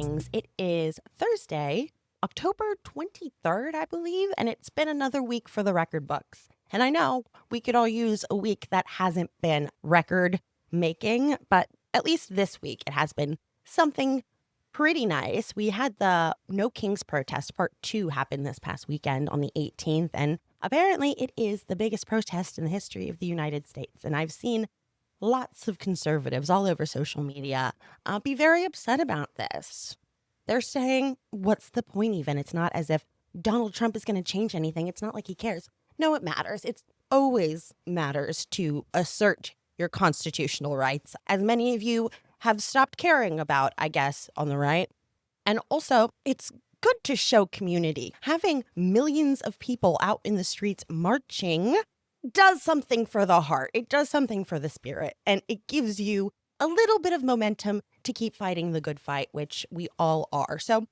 Things. It is Thursday, October 23rd, I believe, and it's been another week for the record books. And I know we could all use a week that hasn't been record making, but at least this week it has been something pretty nice. We had the No Kings protest part 2 happen this past weekend on the 18th, and apparently it is the biggest protest in the history of the United States. And I've seen lots of conservatives all over social media be very upset about this. They're saying, what's the point even? It's not as if Donald Trump is going to change anything. It's not like he cares. No, it matters. It always matters to assert your constitutional rights, as many of you have stopped caring about, I guess, on the right. And also, it's good to show community. Having millions of people out in the streets marching does something for the heart. It does something for the spirit. And it gives you a little bit of momentum to keep fighting the good fight, which we all are. So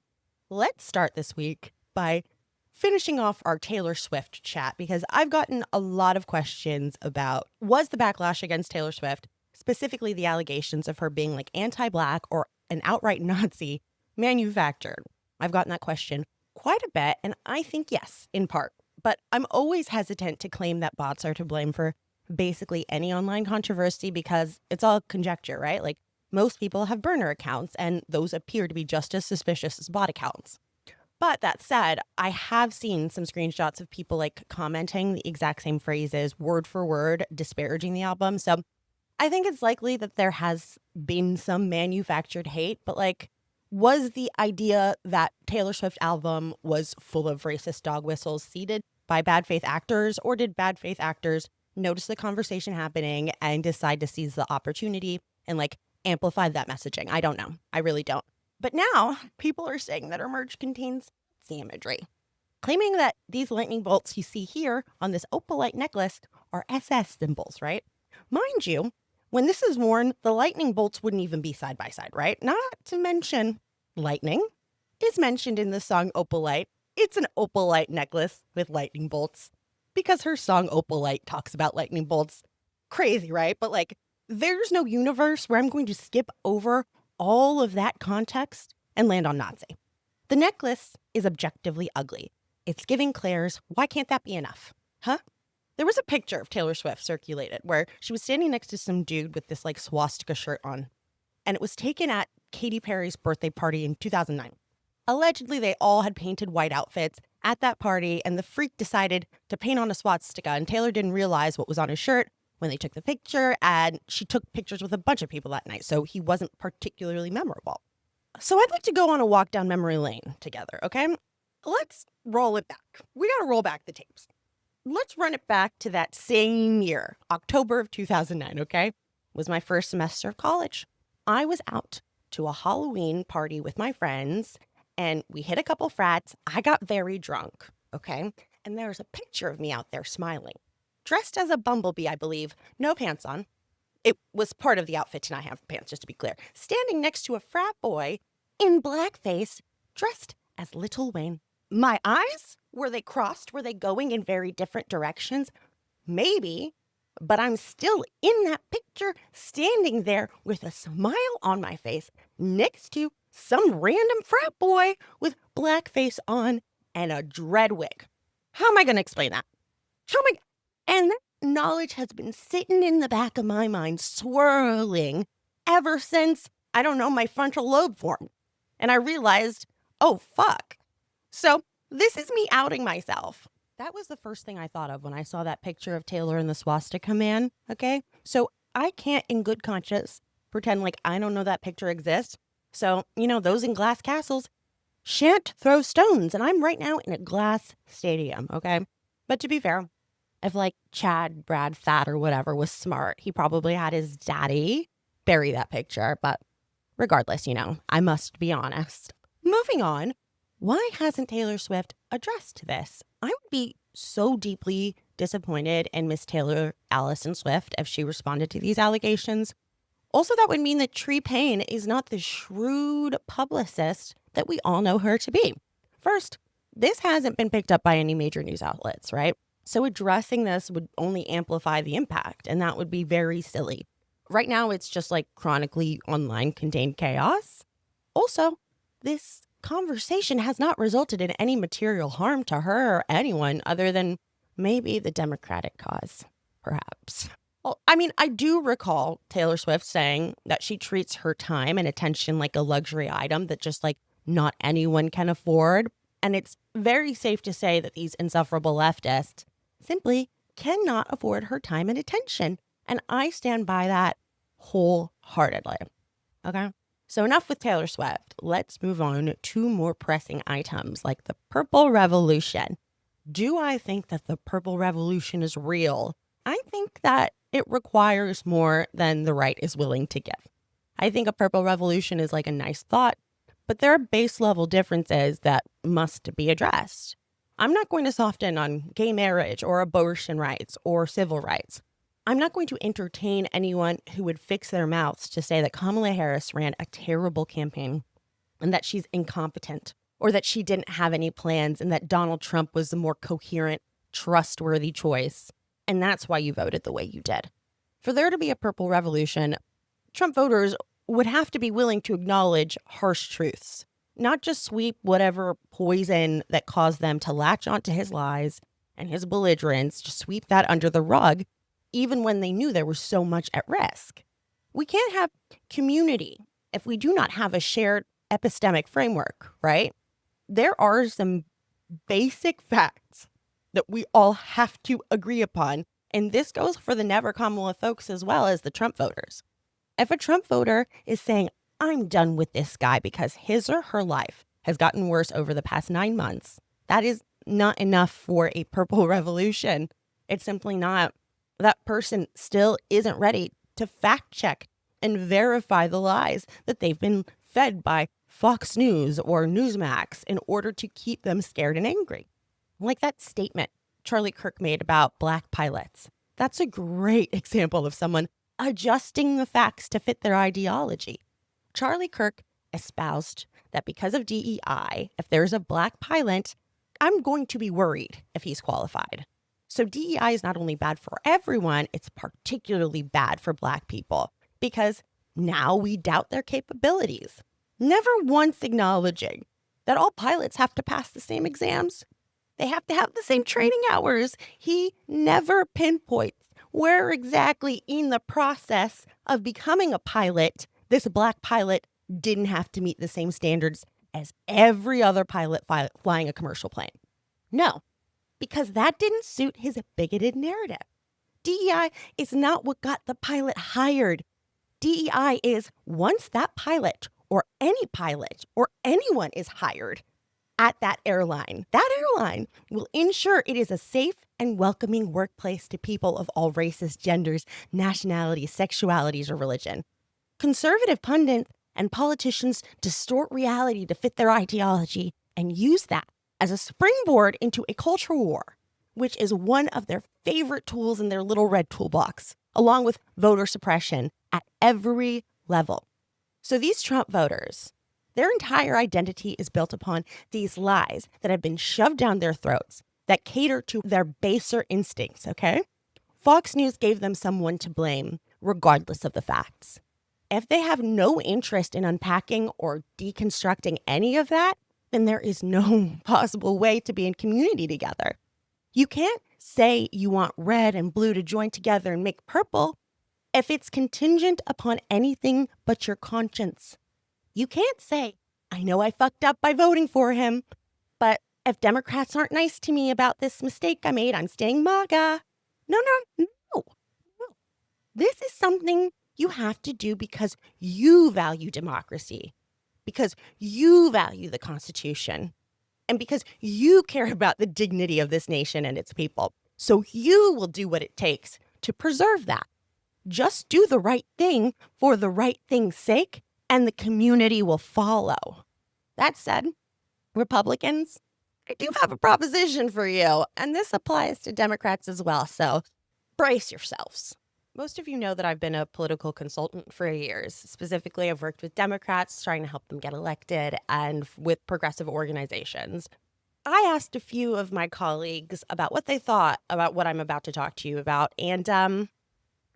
let's start this week by finishing off our Taylor Swift chat, because I've gotten a lot of questions about, was the backlash against Taylor Swift, specifically the allegations of her being like anti-Black or an outright Nazi, manufactured? I've gotten that question quite a bit, and I think yes, in part. But I'm always hesitant to claim that bots are to blame for basically any online controversy, because it's all conjecture, right? Like, most people have burner accounts, and those appear to be just as suspicious as bot accounts. But that said, I have seen some screenshots of people like commenting the exact same phrases, word for word, disparaging the album. So I think it's likely that there has been some manufactured hate, but like, was the idea that Taylor Swift album was full of racist dog whistles seeded by bad faith actors, or did bad faith actors notice the conversation happening and decide to seize the opportunity and like amplify that messaging? I don't know. I really don't. But now people are saying that her merch contains Nazi imagery, claiming that these lightning bolts you see here on this opalite necklace are SS symbols, right? Mind you, when this is worn, the lightning bolts wouldn't even be side by side, right? Not to mention lightning is mentioned in the song Opalite. It's an opalite necklace with lightning bolts because her song Opalite talks about lightning bolts. Crazy, right? But like, there's no universe where I'm going to skip over all of that context and land on Nazi. The necklace is objectively ugly. It's giving Claire's, why can't that be enough? Huh? There was a picture of Taylor Swift circulated where she was standing next to some dude with this like swastika shirt on. And it was taken at Katy Perry's birthday party in 2009. Allegedly, they all had painted white outfits at that party, and the freak decided to paint on a swastika, and Taylor didn't realize what was on his shirt when they took the picture, and she took pictures with a bunch of people that night, so he wasn't particularly memorable. So I'd like to go on a walk down memory lane together, okay? Let's roll it back. We gotta roll back the tapes. Let's run it back to that same year, October of 2009, okay? It was my first semester of college. I was out to a Halloween party with my friends, and we hit a couple frats. I got very drunk, okay? And there's a picture of me out there smiling, dressed as a bumblebee, I believe, no pants on. It was part of the outfit to not have pants, just to be clear. Standing next to a frat boy in blackface, dressed as Little Wayne. My eyes, were they crossed? Were they going in very different directions? Maybe, but I'm still in that picture, standing there with a smile on my face next to some random frat boy with blackface on and a dread wig. How am I going to explain that? And that knowledge has been sitting in the back of my mind, swirling ever since, I don't know, my frontal lobe formed. And I realized, oh, fuck. So this is me outing myself. That was the first thing I thought of when I saw that picture of Taylor and the swastika man, okay? So I can't, in good conscience, pretend like I don't know that picture exists. So, you know, those in glass castles shan't throw stones. And I'm right now in a glass stadium, okay? But to be fair, if like Chad, Brad, Thad, or whatever was smart, he probably had his daddy bury that picture. But regardless, you know, I must be honest. Moving on, why hasn't Taylor Swift addressed this? I would be so deeply disappointed in Miss Taylor Allison Swift if she responded to these allegations. Also, that would mean that Tree Payne is not the shrewd publicist that we all know her to be. First, this hasn't been picked up by any major news outlets, right? So addressing this would only amplify the impact, and that would be very silly. Right now, it's just like chronically online contained chaos. Also, this conversation has not resulted in any material harm to her or anyone other than maybe the Democratic cause, perhaps. Well, I mean, I do recall Taylor Swift saying that she treats her time and attention like a luxury item that just like not anyone can afford. And it's very safe to say that these insufferable leftists simply cannot afford her time and attention. And I stand by that wholeheartedly. Okay? So enough with Taylor Swift. Let's move on to more pressing items like the Purple Revolution. Do I think that the Purple Revolution is real? I think that it requires more than the right is willing to give. I think a Purple Revolution is like a nice thought, but there are base level differences that must be addressed. I'm not going to soften on gay marriage or abortion rights or civil rights. I'm not going to entertain anyone who would fix their mouths to say that Kamala Harris ran a terrible campaign and that she's incompetent or that she didn't have any plans and that Donald Trump was the more coherent, trustworthy choice. And that's why you voted the way you did. For there to be a purple revolution, Trump voters would have to be willing to acknowledge harsh truths, not just sweep whatever poison that caused them to latch onto his lies and his belligerence, just sweep that under the rug, even when they knew there was so much at risk. We can't have community if we do not have a shared epistemic framework, right? There are some basic facts that we all have to agree upon, and this goes for the Never Kamala folks as well as the Trump voters. If a Trump voter is saying, I'm done with this guy because his or her life has gotten worse over the past 9 months, that is not enough for a purple revolution. It's simply not. That person still isn't ready to fact check and verify the lies that they've been fed by Fox News or Newsmax in order to keep them scared and angry. Like that statement Charlie Kirk made about Black pilots. That's a great example of someone adjusting the facts to fit their ideology. Charlie Kirk espoused that because of DEI, if there's a Black pilot, I'm going to be worried if he's qualified. So DEI is not only bad for everyone, it's particularly bad for Black people because now we doubt their capabilities, never once acknowledging that all pilots have to pass the same exams. They have to have the same training hours. He never pinpoints where exactly in the process of becoming a pilot, this Black pilot didn't have to meet the same standards as every other pilot flying a commercial plane. No. Because that didn't suit his bigoted narrative. DEI is not what got the pilot hired. DEI is once that pilot or anyone is hired at that airline will ensure it is a safe and welcoming workplace to people of all races, genders, nationalities, sexualities, or religion. Conservative pundits and politicians distort reality to fit their ideology and use that as a springboard into a culture war, which is one of their favorite tools in their little red toolbox, along with voter suppression at every level. So these Trump voters, their entire identity is built upon these lies that have been shoved down their throats that cater to their baser instincts, okay? Fox News gave them someone to blame, regardless of the facts. If they have no interest in unpacking or deconstructing any of that, then there is no possible way to be in community together. You can't say you want red and blue to join together and make purple if it's contingent upon anything but your conscience. You can't say, I know I fucked up by voting for him, but if Democrats aren't nice to me about this mistake I made, I'm staying MAGA. No. This is something you have to do because you value democracy, because you value the Constitution, and because you care about the dignity of this nation and its people. So you will do what it takes to preserve that. Just do the right thing for the right thing's sake, and the community will follow. That said, Republicans, I do have a proposition for you, and this applies to Democrats as well, so brace yourselves. Most of you know that I've been a political consultant for years. Specifically, I've worked with Democrats trying to help them get elected and with progressive organizations. I asked a few of my colleagues about what they thought about what I'm about to talk to you about, and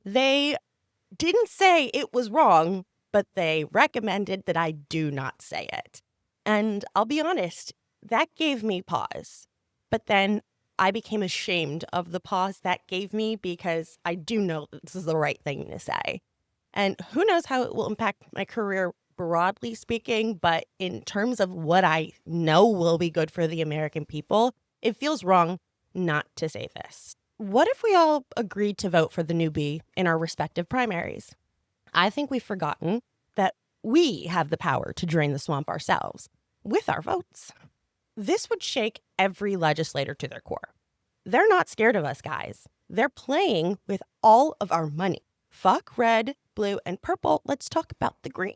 they didn't say it was wrong, but they recommended that I do not say it. And I'll be honest, that gave me pause. But then I became ashamed of the pause that gave me because I do know that this is the right thing to say. And who knows how it will impact my career broadly speaking, but in terms of what I know will be good for the American people, it feels wrong not to say this. What if we all agreed to vote for the newbie in our respective primaries? I think we've forgotten that we have the power to drain the swamp ourselves with our votes. This would shake every legislator to their core. They're not scared of us, guys. They're playing with all of our money. Fuck red, blue, and purple. Let's talk about the green.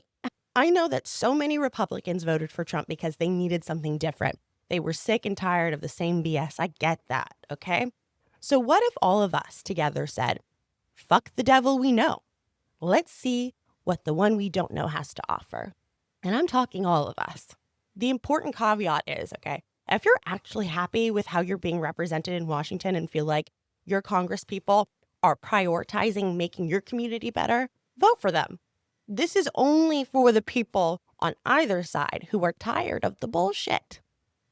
I know that so many Republicans voted for Trump because they needed something different. They were sick and tired of the same BS. I get that, okay? So what if all of us together said, fuck the devil we know. Let's see what the one we don't know has to offer. And I'm talking all of us. The important caveat is, okay, if you're actually happy with how you're being represented in Washington and feel like your Congress people are prioritizing making your community better, vote for them. This is only for the people on either side who are tired of the bullshit.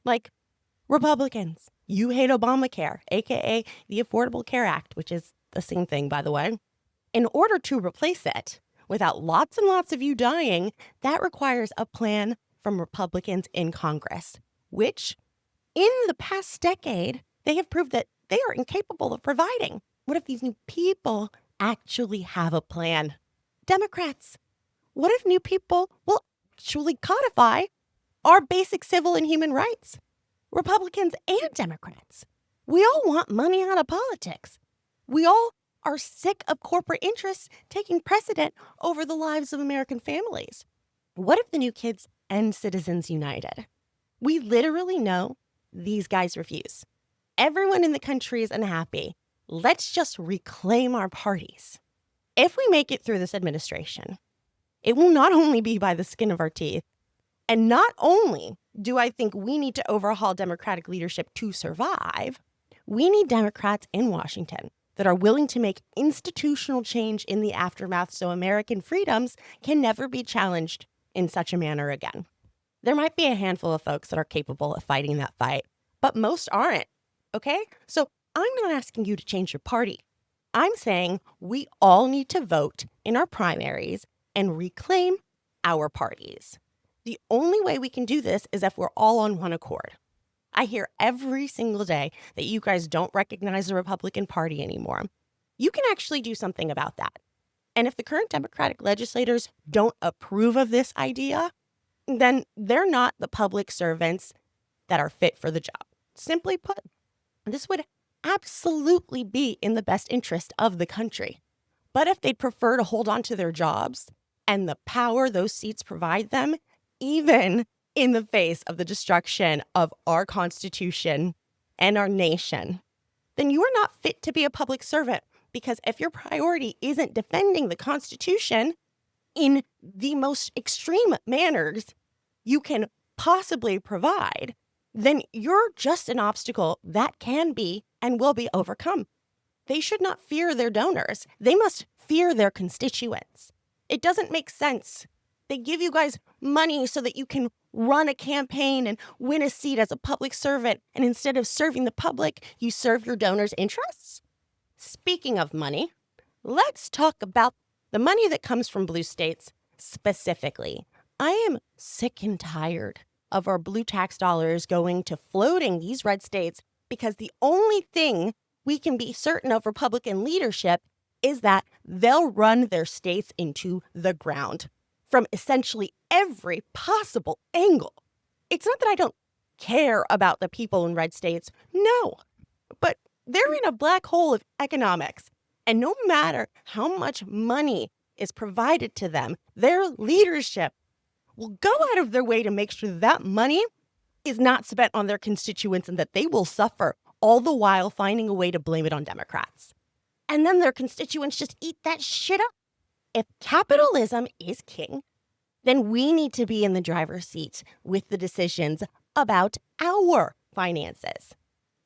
Like Republicans, you hate Obamacare, aka the Affordable Care Act, which is the same thing, by the way. In order to replace it, without lots and lots of you dying, that requires a plan from Republicans in Congress, which in the past decade, they have proved that they are incapable of providing. What if these new people actually have a plan? Democrats, what if new people will actually codify our basic civil and human rights? Republicans and Democrats, we all want money out of politics. We all are sick of corporate interests taking precedent over the lives of American families. What if the new kids and Citizens United? We literally know these guys refuse. Everyone in the country is unhappy. Let's just reclaim our parties. If we make it through this administration, it will not only be by the skin of our teeth, and not only do I think we need to overhaul Democratic leadership to survive, we need Democrats in Washington that are willing to make institutional change in the aftermath so American freedoms can never be challenged in such a manner again. There might be a handful of folks that are capable of fighting that fight, but most aren't, okay? So I'm not asking you to change your party. I'm saying we all need to vote in our primaries and reclaim our parties. The only way we can do this is if we're all on one accord. I hear every single day that you guys don't recognize the Republican Party anymore. You can actually do something about that. And if the current Democratic legislators don't approve of this idea, then they're not the public servants that are fit for the job. Simply put, this would absolutely be in the best interest of the country. But if they'd prefer to hold on to their jobs and the power those seats provide them, even in the face of the destruction of our Constitution and our nation, then you are not fit to be a public servant. Because if your priority isn't defending the Constitution in the most extreme manners you can possibly provide, then you're just an obstacle that can be and will be overcome. They should not fear their donors. They must fear their constituents. It doesn't make sense. They give you guys money so that you can run a campaign and win a seat as a public servant. And instead of serving the public, you serve your donors' interests. Speaking of money, let's talk about the money that comes from blue states specifically. I am sick and tired of our blue tax dollars going to floating these red states because the only thing we can be certain of Republican leadership is that they'll run their states into the ground from essentially every possible angle. It's not that I don't care about the people in red states. No, but they're in a black hole of economics. And no matter how much money is provided to them, their leadership will go out of their way to make sure that money is not spent on their constituents and that they will suffer, all the while finding a way to blame it on Democrats. And then their constituents just eat that shit up. If capitalism is king, then we need to be in the driver's seat with the decisions about our finances.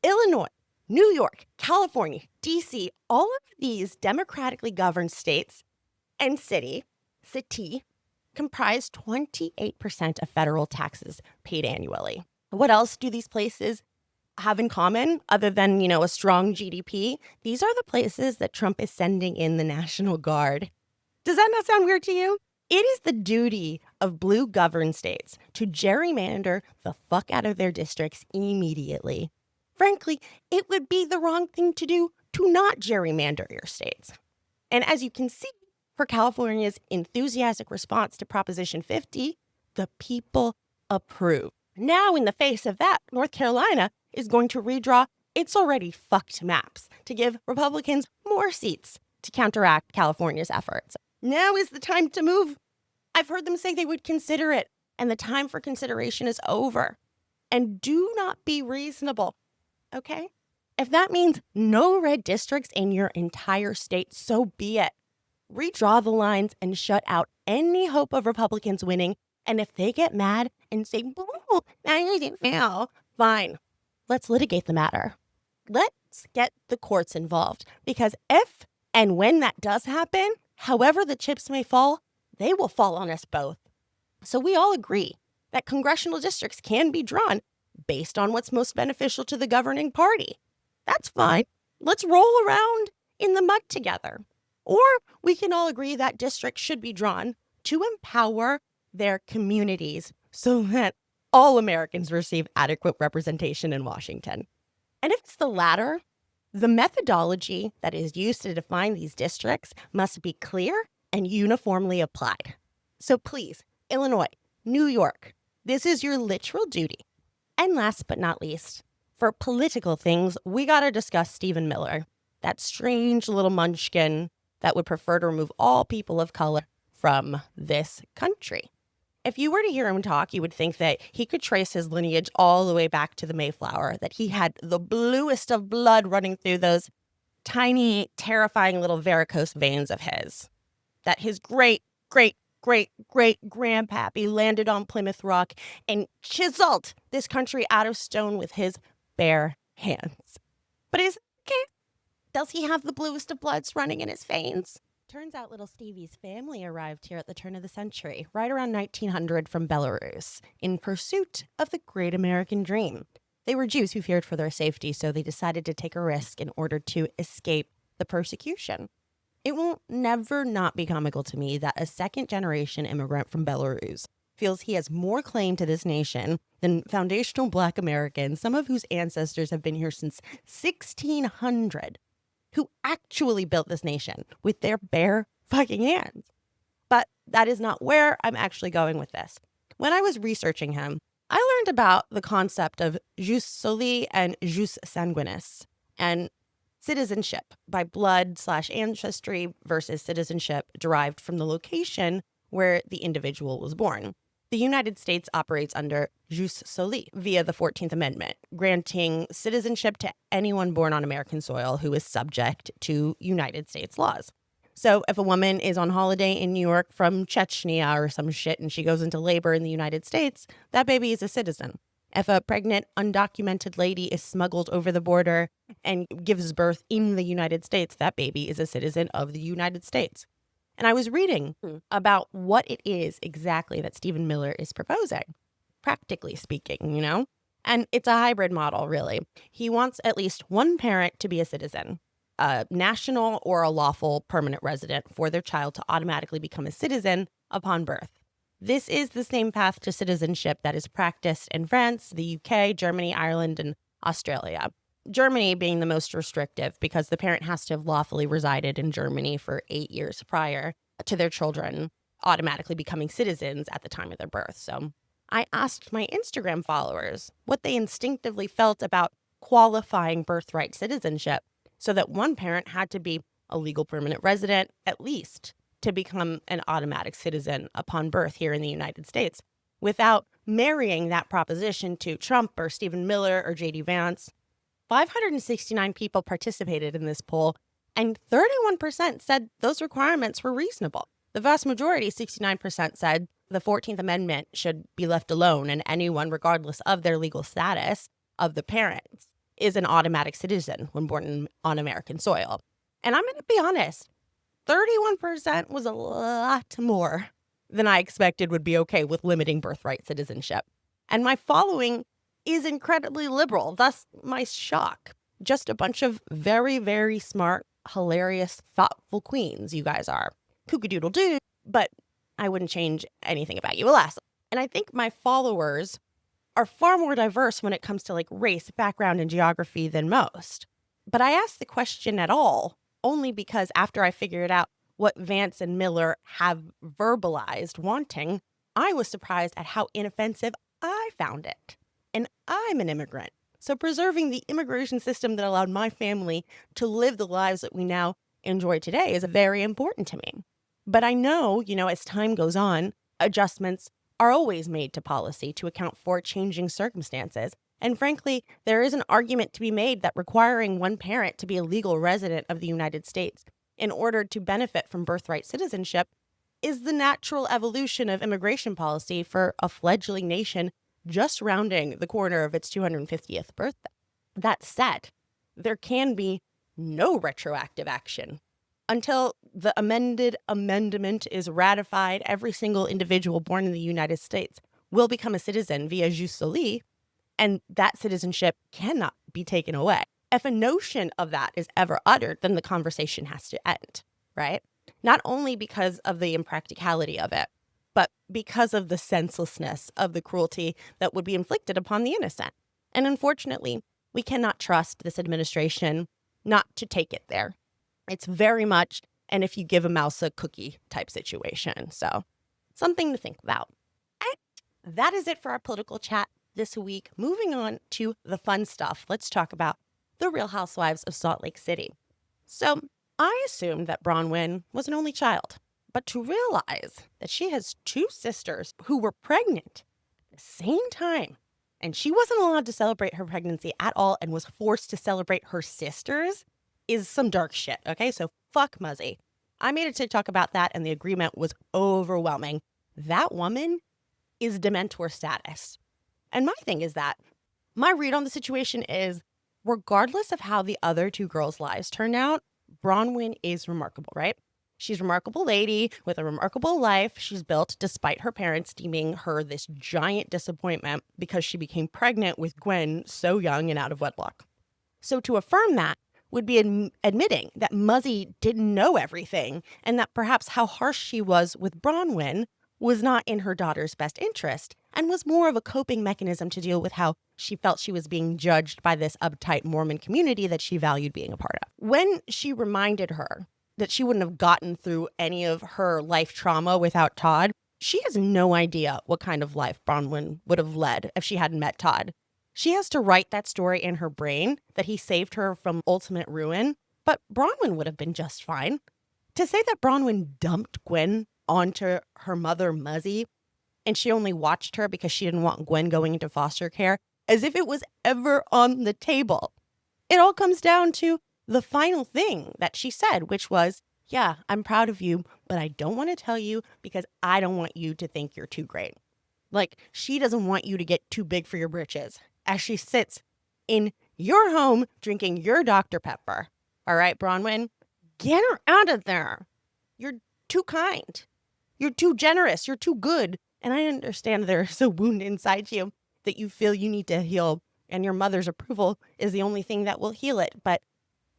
Illinois, New York, California, DC, all of these democratically governed states and city comprise 28% of federal taxes paid annually. What else do these places have in common other than, a strong GDP? These are the places that Trump is sending in the National Guard. Does that not sound weird to you? It is the duty of blue governed states to gerrymander the fuck out of their districts immediately. Frankly, it would be the wrong thing to do to not gerrymander your states. And as you can see, for California's enthusiastic response to Proposition 50, the people approve. Now, in the face of that, North Carolina is going to redraw its already fucked maps to give Republicans more seats to counteract California's efforts. Now is the time to move. I've heard them say they would consider it, and the time for consideration is over. And do not be reasonable, okay? If that means no red districts in your entire state, so be it. Redraw the lines and shut out any hope of Republicans winning. And if they get mad and say, "Boo, that didn't fail," fine. Let's litigate the matter. Let's get the courts involved. Because if and when that does happen, however the chips may fall, they will fall on us both. So we all agree that congressional districts can be drawn based on what's most beneficial to the governing party. That's fine. Let's roll around in the mud together. Or we can all agree that districts should be drawn to empower their communities so that all Americans receive adequate representation in Washington. And if it's the latter, the methodology that is used to define these districts must be clear and uniformly applied. So please, Illinois, New York, this is your literal duty. And last but not least, for political things, we got to discuss Stephen Miller, that strange little munchkin that would prefer to remove all people of color from this country. If you were to hear him talk, you would think that he could trace his lineage all the way back to the Mayflower, that he had the bluest of blood running through those tiny, terrifying little varicose veins of his, that his great-great-great-great-grandpappy landed on Plymouth Rock and chiseled this country out of stone with his bare hands. But is it okay? Does he have the bluest of bloods running in his veins? Turns out little Stevie's family arrived here at the turn of the century, right around 1900 from Belarus, in pursuit of the great American dream. They were Jews who feared for their safety, so they decided to take a risk in order to escape the persecution. It will never not be comical to me that a second-generation immigrant from Belarus feels he has more claim to this nation than foundational Black Americans, some of whose ancestors have been here since 1600. Who actually built this nation with their bare fucking hands. But that is not where I'm actually going with this. When I was researching him, I learned about the concept of jus soli and jus sanguinis, and citizenship by blood/ancestry versus citizenship derived from the location where the individual was born. The United States operates under jus soli via the 14th Amendment, granting citizenship to anyone born on American soil who is subject to United States laws. So if a woman is on holiday in New York from Chechnya or some shit and she goes into labor in the United States, that baby is a citizen. If a pregnant, undocumented lady is smuggled over the border and gives birth in the United States, that baby is a citizen of the United States. And I was reading about what it is exactly that Stephen Miller is proposing, practically speaking, And it's a hybrid model, really. He wants at least one parent to be a citizen, a national or a lawful permanent resident for their child to automatically become a citizen upon birth. This is the same path to citizenship that is practiced in France, the UK, Germany, Ireland, and Australia. Germany being the most restrictive because the parent has to have lawfully resided in Germany for 8 years prior to their children automatically becoming citizens at the time of their birth. So I asked my Instagram followers what they instinctively felt about qualifying birthright citizenship so that one parent had to be a legal permanent resident at least to become an automatic citizen upon birth here in the United States without marrying that proposition to Trump or Stephen Miller or J.D. Vance. 569 people participated in this poll, and 31% said those requirements were reasonable. The vast majority, 69%, said the 14th Amendment should be left alone, and anyone, regardless of their legal status of the parents, is an automatic citizen when born on American soil. And I'm going to be honest, 31% was a lot more than I expected would be okay with limiting birthright citizenship. And my following is incredibly liberal, thus my shock. Just a bunch of very, very smart, hilarious, thoughtful queens you guys are. Kookadoodle-doo, but I wouldn't change anything about you, alas. And I think my followers are far more diverse when it comes to like race, background, and geography than most. But I asked the question at all only because after I figured out what Vance and Miller have verbalized wanting, I was surprised at how inoffensive I found it. And I'm an immigrant. So preserving the immigration system that allowed my family to live the lives that we now enjoy today is very important to me. But I know, as time goes on, adjustments are always made to policy to account for changing circumstances. And frankly, there is an argument to be made that requiring one parent to be a legal resident of the United States in order to benefit from birthright citizenship is the natural evolution of immigration policy for a fledgling nation just rounding the corner of its 250th birthday. That said, there can be no retroactive action. Until the amended amendment is ratified, every single individual born in the United States will become a citizen via jus soli, and that citizenship cannot be taken away. If a notion of that is ever uttered, then the conversation has to end, right? Not only because of the impracticality of it, but because of the senselessness of the cruelty that would be inflicted upon the innocent. And unfortunately, we cannot trust this administration not to take it there. It's very much an if you give a mouse a cookie type situation. So something to think about. And that is it for our political chat this week. Moving on to the fun stuff. Let's talk about the Real Housewives of Salt Lake City. So I assumed that Bronwyn was an only child, but to realize that she has two sisters who were pregnant at the same time, and she wasn't allowed to celebrate her pregnancy at all and was forced to celebrate her sisters is some dark shit, okay? So fuck Muzzy. I made a TikTok about that, and the agreement was overwhelming. That woman is Dementor status. And my thing is that my read on the situation is, regardless of how the other two girls' lives turn out, Bronwyn is remarkable, right? She's a remarkable lady with a remarkable life she's built despite her parents deeming her this giant disappointment because she became pregnant with Gwen so young and out of wedlock. So to affirm that would be admitting that Muzzy didn't know everything and that perhaps how harsh she was with Bronwyn was not in her daughter's best interest and was more of a coping mechanism to deal with how she felt she was being judged by this uptight Mormon community that she valued being a part of. When she reminded her that she wouldn't have gotten through any of her life trauma without Todd, she has no idea what kind of life Bronwyn would have led if she hadn't met Todd. She has to write that story in her brain that he saved her from ultimate ruin, but Bronwyn would have been just fine. To say that Bronwyn dumped Gwen onto her mother, Muzzy, and she only watched her because she didn't want Gwen going into foster care, as if it was ever on the table. It all comes down to the final thing that she said, which was, yeah, I'm proud of you, but I don't want to tell you because I don't want you to think you're too great. Like, she doesn't want you to get too big for your britches as she sits in your home drinking your Dr. Pepper. All right, Bronwyn, get her out of there. You're too kind. You're too generous. You're too good. And I understand there's a wound inside you that you feel you need to heal, and your mother's approval is the only thing that will heal it. But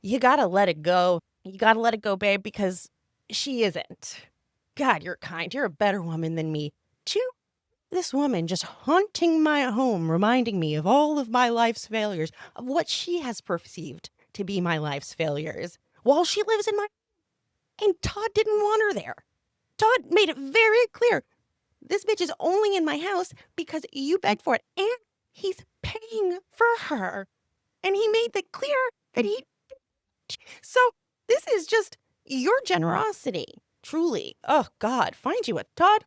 you gotta let it go. You gotta let it go, babe, because she isn't. God, you're kind. You're a better woman than me. To this woman just haunting my home, reminding me of all of my life's failures, of what she has perceived to be my life's failures, while she lives in my... And Todd didn't want her there. Todd made it very clear. This bitch is only in my house because you begged for it, and he's paying for her. And he made it clear that he... So this is just your generosity, truly. Oh, God, find you a Todd.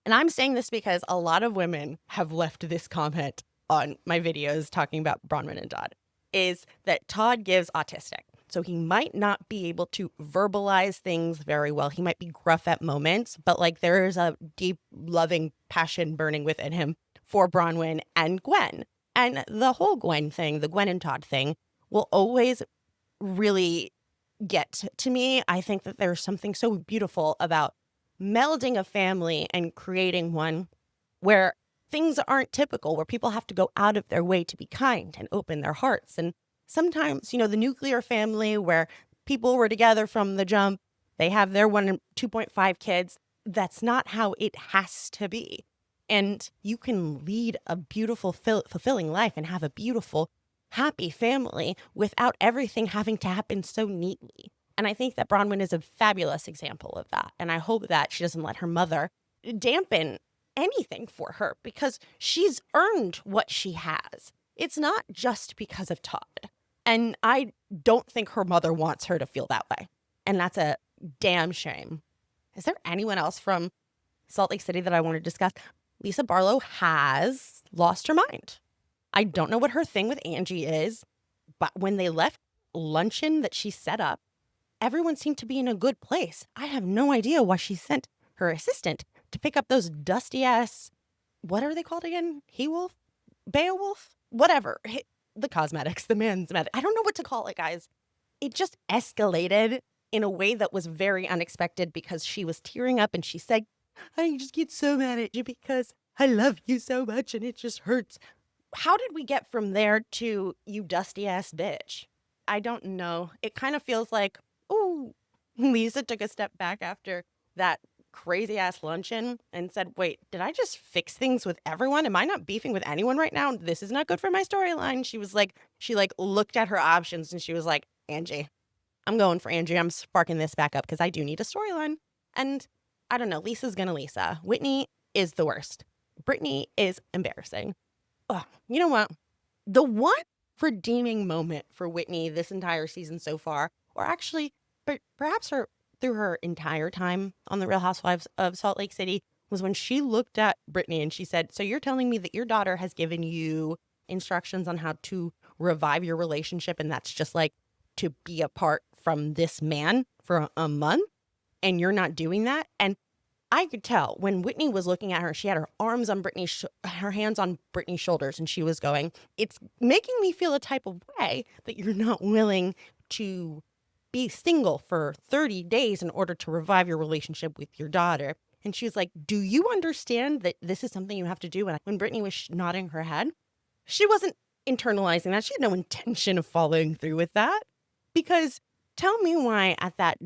And I'm saying this because a lot of women have left this comment on my videos talking about Bronwyn and Todd, is that Todd gives autistic. So he might not be able to verbalize things very well. He might be gruff at moments, but like there's a deep, loving passion burning within him for Bronwyn and Gwen. And the whole Gwen thing, the Gwen and Todd thing, will always really get to me. I think that there's something so beautiful about melding a family and creating one where things aren't typical, where people have to go out of their way to be kind and open their hearts. And sometimes, the nuclear family where people were together from the jump, they have their 2.5 kids. That's not how it has to be. And you can lead a beautiful, fulfilling life and have a beautiful, happy family without everything having to happen so neatly. And I think that Bronwyn is a fabulous example of that. And I hope that she doesn't let her mother dampen anything for her, because she's earned what she has. It's not just because of Todd. And I don't think her mother wants her to feel that way. And that's a damn shame. Is there anyone else from Salt Lake City that I want to discuss? Lisa Barlow has lost her mind. I don't know what her thing with Angie is, but when they left luncheon that she set up, everyone seemed to be in a good place. I have no idea why she sent her assistant to pick up those dusty ass, what are they called again? He-Wolf? Beowulf? Whatever. The cosmetics, the men's med. I don't know what to call it, guys. It just escalated in a way that was very unexpected, because she was tearing up and she said, I just get so mad at you because I love you so much and it just hurts. How did we get from there to you dusty ass bitch? I don't know. It kind of feels like, ooh, Lisa took a step back after that crazy ass luncheon and said, wait, did I just fix things with everyone? Am I not beefing with anyone right now? This is not good for my storyline. She looked at her options and she was like, Angie, I'm going for Angie. I'm sparking this back up because I do need a storyline. And I don't know. Lisa's gonna Lisa. Whitney is the worst. Brittany is embarrassing. Ugh, you know what? The one redeeming moment for Whitney this entire season so far, or actually, perhaps through her entire time on The Real Housewives of Salt Lake City, was when she looked at Brittany and she said, so you're telling me that your daughter has given you instructions on how to revive your relationship, and that's just like to be apart from this man for a month, and you're not doing that? And I could tell when Whitney was looking at her, she had her arms on her hands on Brittany's shoulders, and she was going, it's making me feel a type of way that you're not willing to be single for 30 days in order to revive your relationship with your daughter. And she was like, do you understand that this is something you have to do? And when Brittany was nodding her head, she wasn't internalizing that. She had no intention of following through with that. Because tell me why at that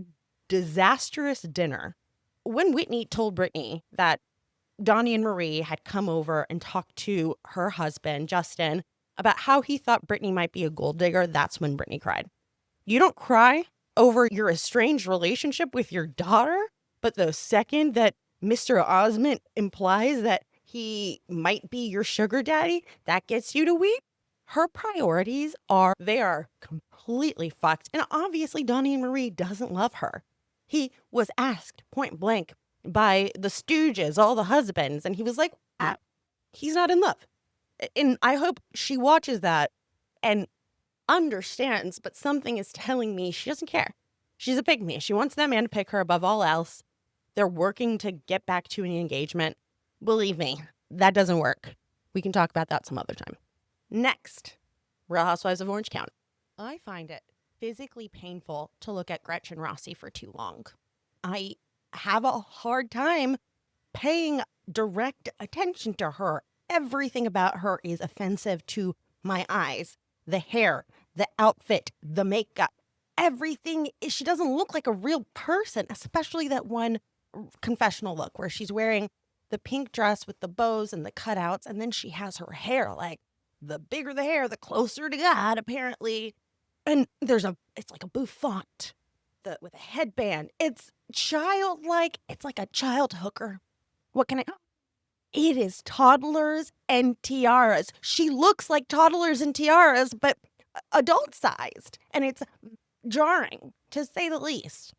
disastrous dinner, when Whitney told Brittany that Donnie and Marie had come over and talked to her husband, Justin, about how he thought Brittany might be a gold digger, that's when Brittany cried. You don't cry over your estranged relationship with your daughter, but the second that Mr. Osment implies that he might be your sugar daddy, that gets you to weep. Her priorities are completely fucked. And obviously Donnie and Marie doesn't love her. He was asked point blank by the stooges, all the husbands, and he was like, he's not in love. And I hope she watches that and understands, but something is telling me she doesn't care. She's a pygmy. She wants that man to pick her above all else. They're working to get back to an engagement. Believe me, that doesn't work. We can talk about that some other time. Next, Real Housewives of Orange County. I find it physically painful to look at Gretchen Rossi for too long. I have a hard time paying direct attention to her. Everything about her is offensive to my eyes. The hair, the outfit, the makeup, everything. She doesn't look like a real person, especially that one confessional look where she's wearing the pink dress with the bows and the cutouts, and then she has her hair like, the bigger the hair, the closer to God, apparently. And it's like a bouffant with a headband. It's childlike. It's like a child hooker. It is toddlers and tiaras. She looks like toddlers and tiaras, but adult sized. And it's jarring, to say the least.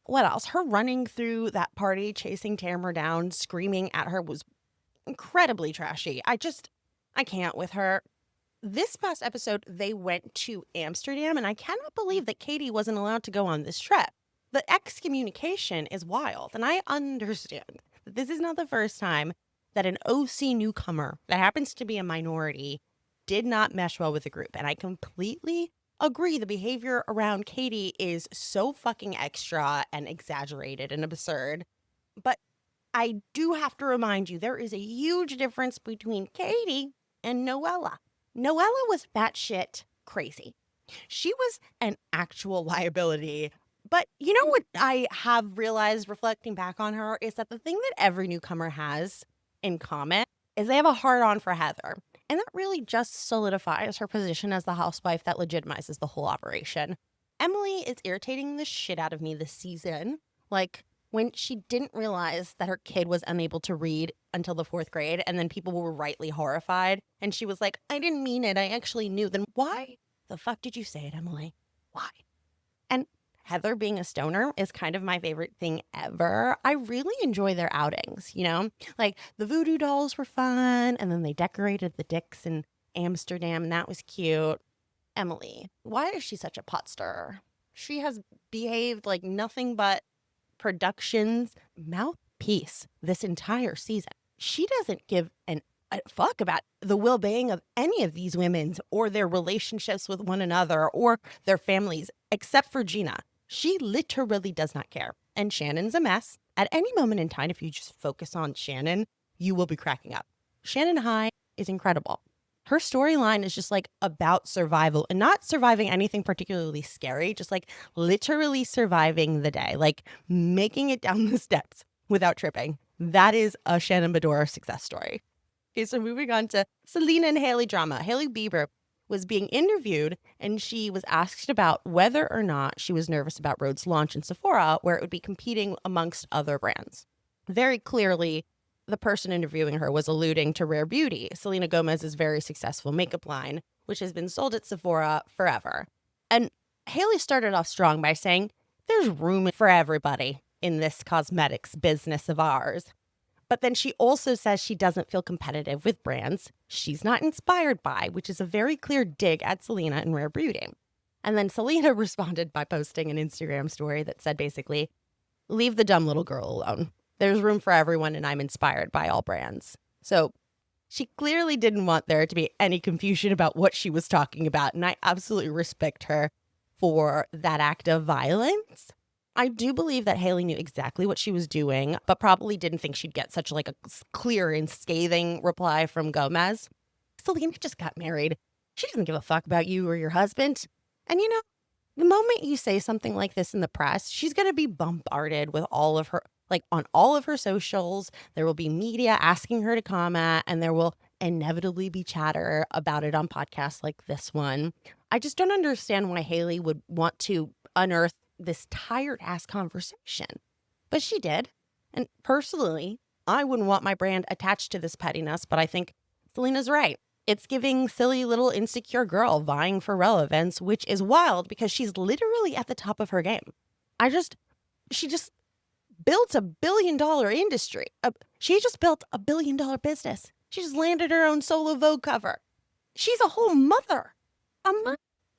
What else? Her running through that party, chasing Tamara down, screaming at her was incredibly trashy. I can't with her. This past episode, they went to Amsterdam, and I cannot believe that Katie wasn't allowed to go on this trip. The excommunication is wild, and I understand that this is not the first time that an OC newcomer that happens to be a minority did not mesh well with the group. And I completely agree the behavior around Katie is so fucking extra and exaggerated and absurd. But I do have to remind you, there is a huge difference between Katie and Noella. Noella was batshit crazy. She was an actual liability. But you know what I have realized reflecting back on her is that the thing that every newcomer has in common is they have a hard on for Heather. And that really just solidifies her position as the housewife that legitimizes the whole operation. Emily is irritating the shit out of me this season. Like, when she didn't realize that her kid was unable to read until the 4th grade, and then people were rightly horrified, and she was like, I didn't mean it, I actually knew. Then why the fuck did you say it, Emily? Why? And Heather being a stoner is kind of my favorite thing ever. I really enjoy their outings, you know? Like, the voodoo dolls were fun, and then they decorated the dicks in Amsterdam, and that was cute. Emily, why is she such a pot stirrer? She has behaved like nothing but production's mouthpiece this entire season. She doesn't give a fuck about the well-being of any of these women or their relationships with one another or their families, except for Gina. She literally does not care. And Shannon's a mess. At any moment in time, if you just focus on Shannon, you will be cracking up. Shannon High is incredible. Her storyline is just like about survival and not surviving anything particularly scary, just like literally surviving the day, like making it down the steps without tripping. That is a Shannon Bedore success story. Okay, so moving on to Selena and Hailey drama. Hailey Bieber was being interviewed and she was asked about whether or not she was nervous about Rhode's launch in Sephora, where it would be competing amongst other brands. Very clearly, the person interviewing her was alluding to Rare Beauty, Selena Gomez's very successful makeup line, which has been sold at Sephora forever. And Hailey started off strong by saying, there's room for everybody in this cosmetics business of ours. But then she also says she doesn't feel competitive with brands she's not inspired by, which is a very clear dig at Selena and Rare Beauty. And then Selena responded by posting an Instagram story that said basically, leave the dumb little girl alone. There's room for everyone and I'm inspired by all brands. So she clearly didn't want there to be any confusion about what she was talking about. And I absolutely respect her for that act of violence. I do believe that Hailey knew exactly what she was doing, but probably didn't think she'd get such like a clear and scathing reply from Gomez. Selena just got married. She doesn't give a fuck about you or your husband. And you know, the moment you say something like this in the press, she's going to be bombarded with all of her, like on all of her socials. There will be media asking her to comment, and there will inevitably be chatter about it on podcasts like this one. I just don't understand why Hailey would want to unearth this tired ass conversation. But she did. And personally, I wouldn't want my brand attached to this pettiness, but I think Selena's right. It's giving silly little insecure girl vying for relevance, which is wild because she's literally at the top of her game. She just built $1 billion industry. She just built $1 billion business. She just landed her own solo Vogue cover. She's a whole mother.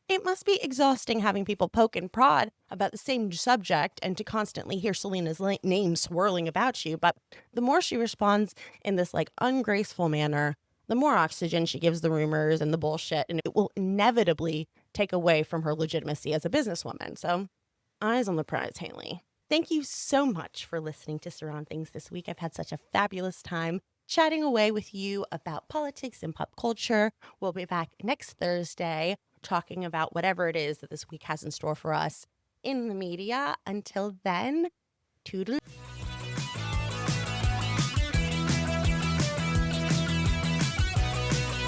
It must be exhausting having people poke and prod about the same subject and to constantly hear Selena's name swirling about you. But the more she responds in this like ungraceful manner, the more oxygen she gives the rumors and the bullshit, and it will inevitably take away from her legitimacy as a businesswoman. So, eyes on the prize, Hailey. Thank you so much for listening to Saron Things this week. I've had such a fabulous time chatting away with you about politics and pop culture. We'll be back next Thursday talking about whatever it is that this week has in store for us in the media. Until then, toodaloo.